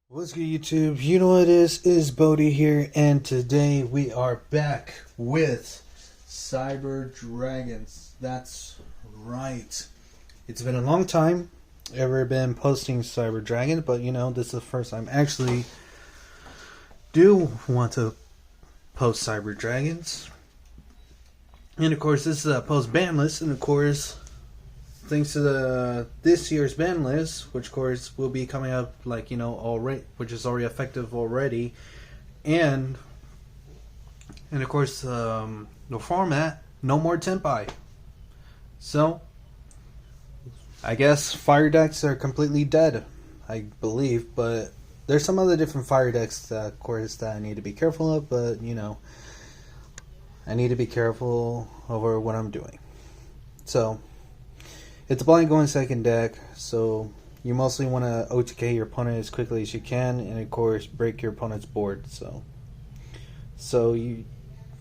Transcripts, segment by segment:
What's good, YouTube? You know what it is Bodhi here, and today we are back with Cyber Dragons. That's right. It's been a long time ever been posting Cyber Dragon, but this is the first time I actually do want to post Cyber Dragons. And of course, this is a post ban list, and of course, thanks to this year's ban list, which of course will be coming up already, which is already effective already, and of course the format, no more Tempai. So I guess fire decks are completely dead, I believe, but there's some other different fire decks that of course that I need to be careful of, but I need to be careful over what I'm doing. So it's a blind going second deck, so you mostly want to OTK your opponent as quickly as you can, and of course break your opponent's board. So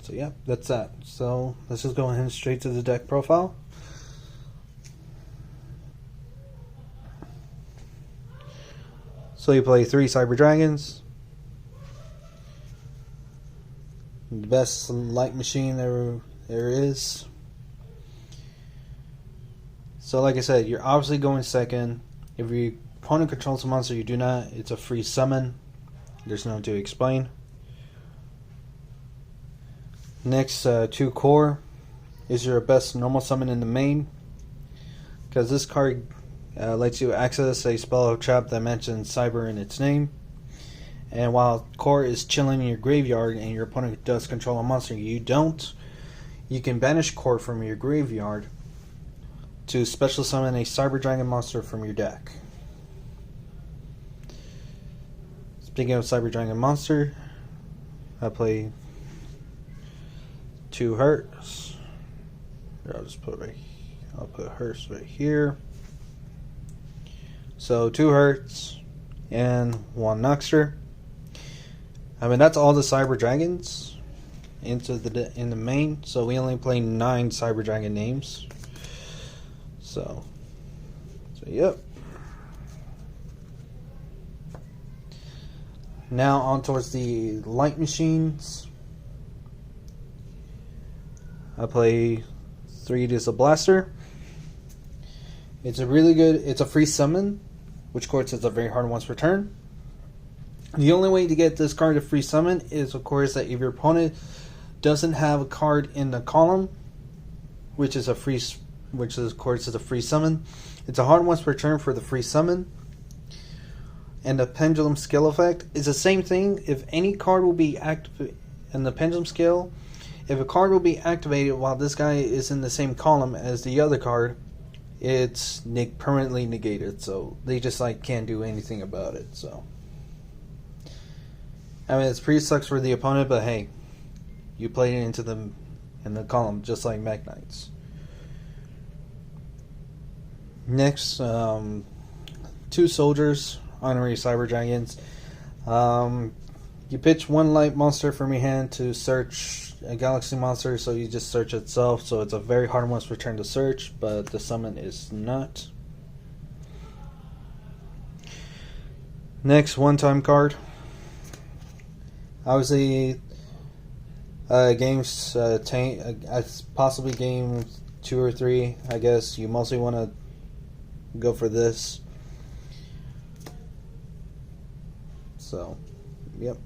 yeah, that's that. So let's just go ahead straight to the deck profile. So you play 3 Cyber Dragons, the best light machine there is. So like I said, you're obviously going second. If your opponent controls a monster you do not, it's a free summon. There's nothing to explain. Next, 2 core is your best normal summon in the main, because this card lets you access a spell or trap that mentions cyber in its name. And while core is chilling in your graveyard and your opponent does control a monster you don't, you can banish core from your graveyard to special summon a Cyber Dragon monster from your deck. Speaking of Cyber Dragon monster, I play 2 Hurts. I'll just put I'll put Hurts right here. So 2 Hurts and 1 Noxter. I mean, that's all the Cyber Dragons in the main. So we only play 9 Cyber Dragon names. So yep. Now on towards the light machines. I play 3 Diesel Blaster. It's a really good, it's a free summon, which of course is a very hard once per turn. The only way to get this card to free summon is of course that if your opponent doesn't have a card in the column, which is of course is a free summon. It's a hard once per turn for the free summon. And the pendulum skill effect is the same thing. If any card will be active in the pendulum skill, if a card will be activated while this guy is in the same column as the other card, it's permanently negated. So they just can't do anything about it. So I mean, it's pretty sucks for the opponent, but hey, you played it into them in the column just like Mech Knights. Next, 2 soldiers, honorary Cyber Dragons. You pitch 1 light monster from your hand to search a galaxy monster, so you just search itself. So it's a very hard once per turn to search, but the summon is not. Next, 1-time card. Obviously, games possibly game 2 or 3. I guess you mostly want to go for this. So, yep.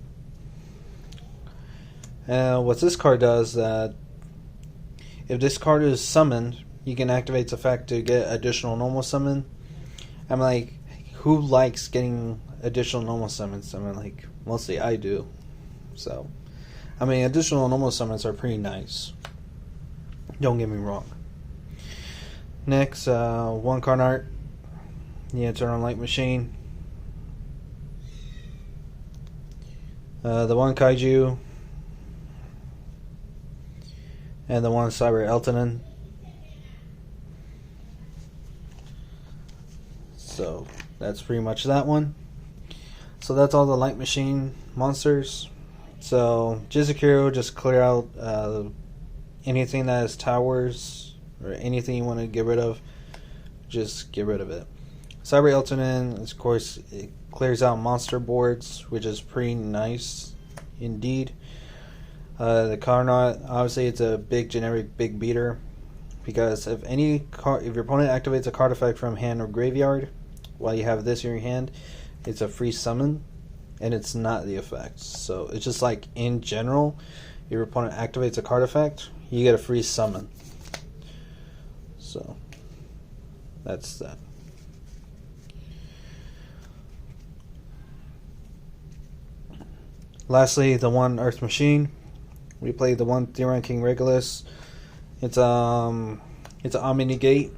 What this card does, that if this card is summoned, you can activate the effect to get additional normal summon. I'm like, who likes getting additional normal summons? I mean, mostly I do. So, I mean, additional normal summons are pretty nice. Don't get me wrong. Next, 1 card art. The Eternal Light Machine. The 1 Kaiju. And the 1 Cyber Eltonin. So that's pretty much that one. So that's all the Light Machine monsters. So Jizukiro, just clear out anything that has towers or anything you want to get rid of. Just get rid of it. Cyber Elton, of course, it clears out monster boards, which is pretty nice indeed. The Carnot, obviously, it's a big generic big beater, because if your opponent activates a card effect from hand or graveyard while you have this in your hand, it's a free summon, and it's not the effect. So it's just like in general, if your opponent activates a card effect, you get a free summon. So that's that. Lastly, the one Earth Machine. We played the one Theron King Regulus. It's an Omni-Negate,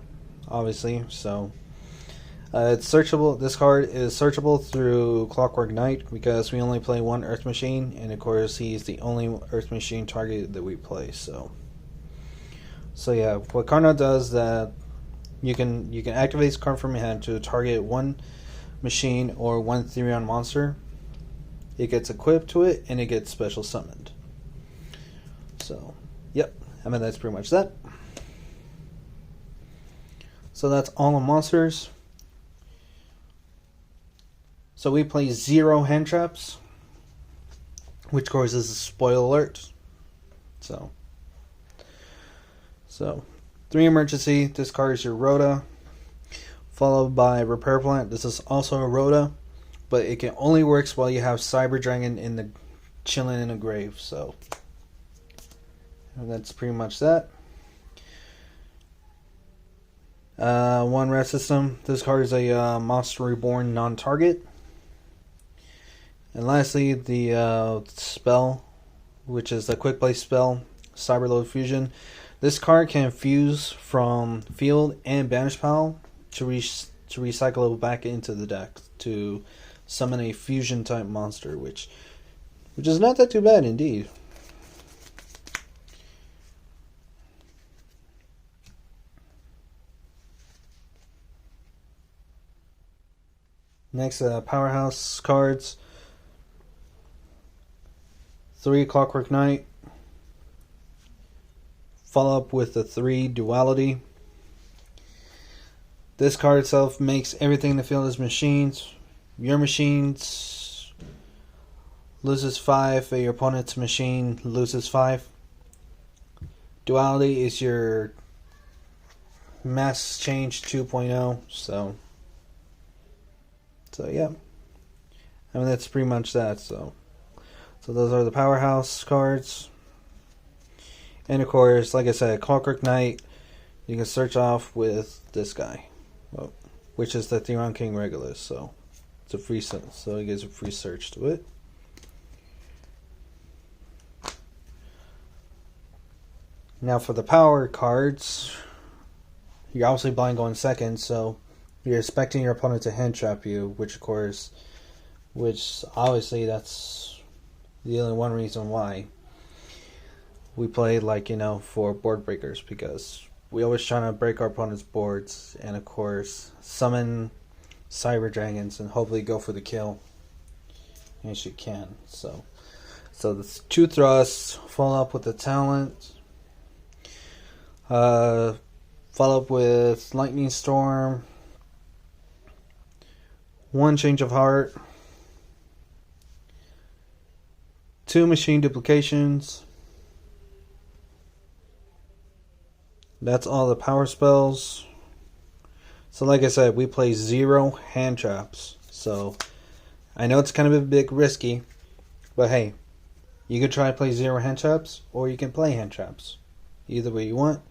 obviously, so it's searchable. This card is searchable through Clockwork Knight because we only play one Earth Machine, and of course he's the only Earth Machine target that we play. So yeah, what Carnot does that you can activate this card from your hand to target one machine or one Therion monster. It gets equipped to it, and it gets special summoned. So, yep. I mean, that's pretty much that. So that's all the monsters. So we play 0 hand traps, which of course is a spoil alert. So 3 emergency. This card is your Rhoda, followed by Repair Plant. This is also a Rhoda, but it can only works while you have Cyber Dragon in the chilling in a grave. So. And that's pretty much that. 1 red system. This card is a Monster Reborn non-target. And lastly, the spell, which is the quick play spell, Cyberload Fusion. This card can fuse from field and banish pile to recycle it back into the deck to summon a fusion type monster, which is not that too bad indeed. Next, Powerhouse cards. 3 Clockwork Knight. Follow up with the 3 Duality. This card itself makes everything in the field as machines. Your machines loses 5, your opponent's machine loses 5. Duality is your mass change 2.0, so yeah, I mean that's pretty much that. So those are the Powerhouse cards, and of course, like I said, Clockwork Knight, you can search off with this guy, which is the Theron King Regulus. So it's a free, so it gives a free search to it. Now for the power cards, you're obviously blind going second, so you're expecting your opponent to hand trap you, which obviously that's the only one reason why we play, for board breakers, because we always trying to break our opponent's boards and of course summon Cyber Dragons and hopefully go for the kill as you can. So the 2 thrusts, follow up with the talent, follow up with Lightning Storm, 1 Change of Heart, 2 Machine Duplications. That's all the power spells. So like I said, we play 0 hand traps. So I know it's kind of a bit risky, but hey, you could try to play 0 hand traps, or you can play hand traps. Either way you want.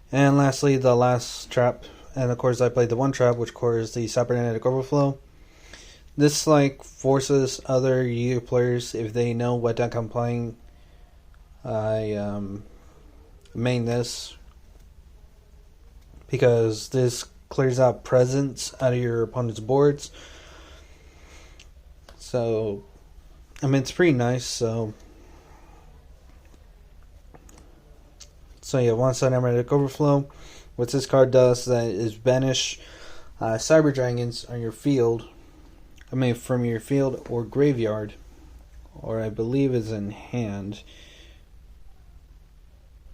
And lastly, the last trap. And of course I played the 1 trap, which of course is the Cybernetic Overflow. This forces other Yu-Gi-Oh players, if they know what deck I'm playing, I main this, because this clears out presence out of your opponent's boards. So I mean, it's pretty nice. So yeah, 1 Cybernetic Overflow. What this card does is banish Cyber Dragons on your field. I mean, from your field or graveyard, or I believe is in hand.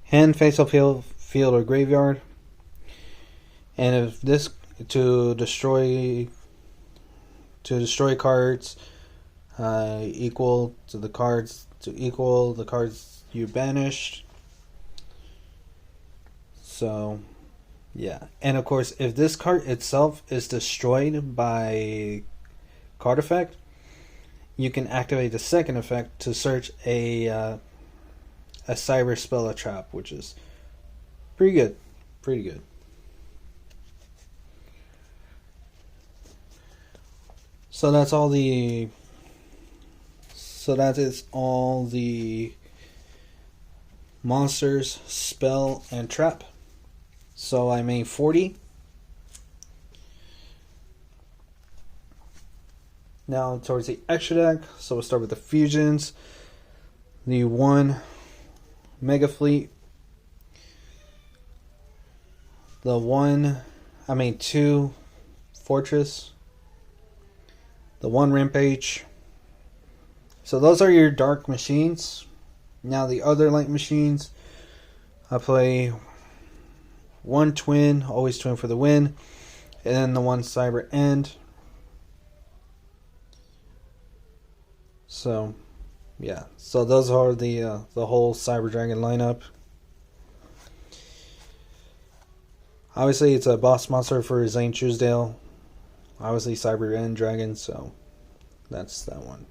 Hand, face-up field, or graveyard. And if this to destroy cards equal the cards you banished. So yeah, and of course, if this card itself is destroyed by card effect, you can activate the second effect to search a cyber spell or trap, which is pretty good. So that is all the monsters, spell, and trap. So I made 40. Now towards the extra deck, so we'll start with the fusions. The 1 Mega Fleet. The 2 Fortress. The 1 Rampage. So those are your dark machines. Now the other light machines, I play 1 Twin, always Twin for the win, and then the 1 Cyber End. So yeah, so those are the whole Cyber Dragon lineup. Obviously, it's a boss monster for Zane Truesdale. Obviously, Cyber End Dragon, so that's that one.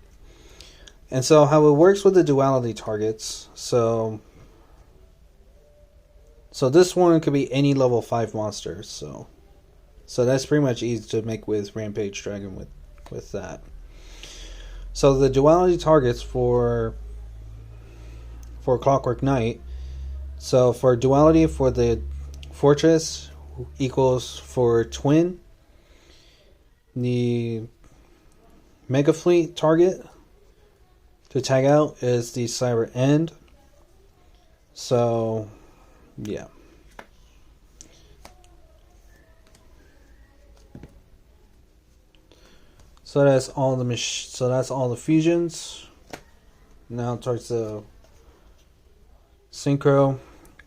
And so how it works with the duality targets, so this one could be any level 5 monster, so that's pretty much easy to make with Rampage Dragon with that. So the duality targets for Clockwork Knight, so for duality for the Fortress equals for Twin, the Mega Fleet target to tag out is the Cyber End. So yeah. So that's all the fusions. Now towards the Synchro.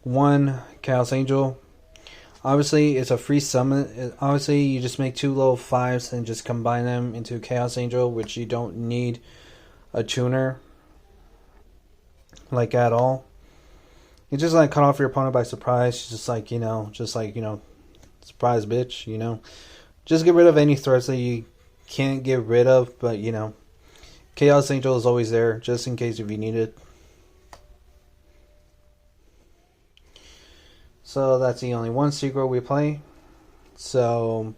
1 Chaos Angel. Obviously, it's a free summon. Obviously, you just make 2 level 5s and just combine them into Chaos Angel, which you don't need a tuner like at all. You just like cut off your opponent by surprise. Just like surprise bitch. Just get rid of any threats that you can't get rid of, but Chaos Angel is always there just in case if you need it. So that's the only one secret we play. So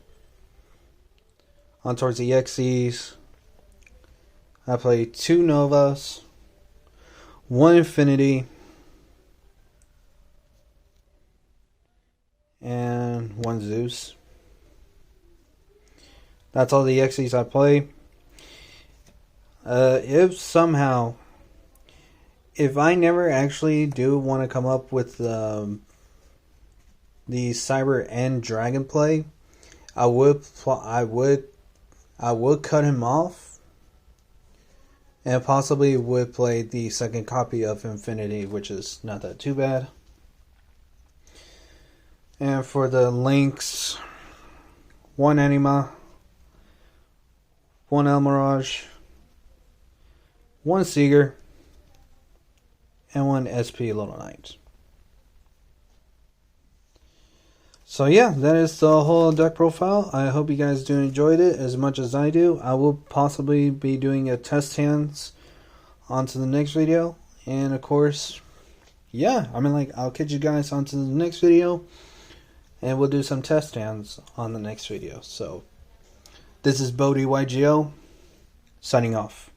on towards the EXEs, I play 2 Novas, 1 Infinity, and 1 Zeus. That's all the EXEs I play. If I never actually do want to come up with the Cyber End Dragon play, I would cut him off, and possibly would play the second copy of Infinity, which is not that too bad. And for the links, 1 Anima, 1 Elmirage, 1 Seeger, and 1 SP Little Knight. So yeah, that is the whole deck profile. I hope you guys do enjoyed it as much as I do. I will possibly be doing a test hands onto the next video. And of course, yeah, I'll catch you guys onto the next video. And we'll do some test hands on the next video. So, this is Bodhi YGO, signing off.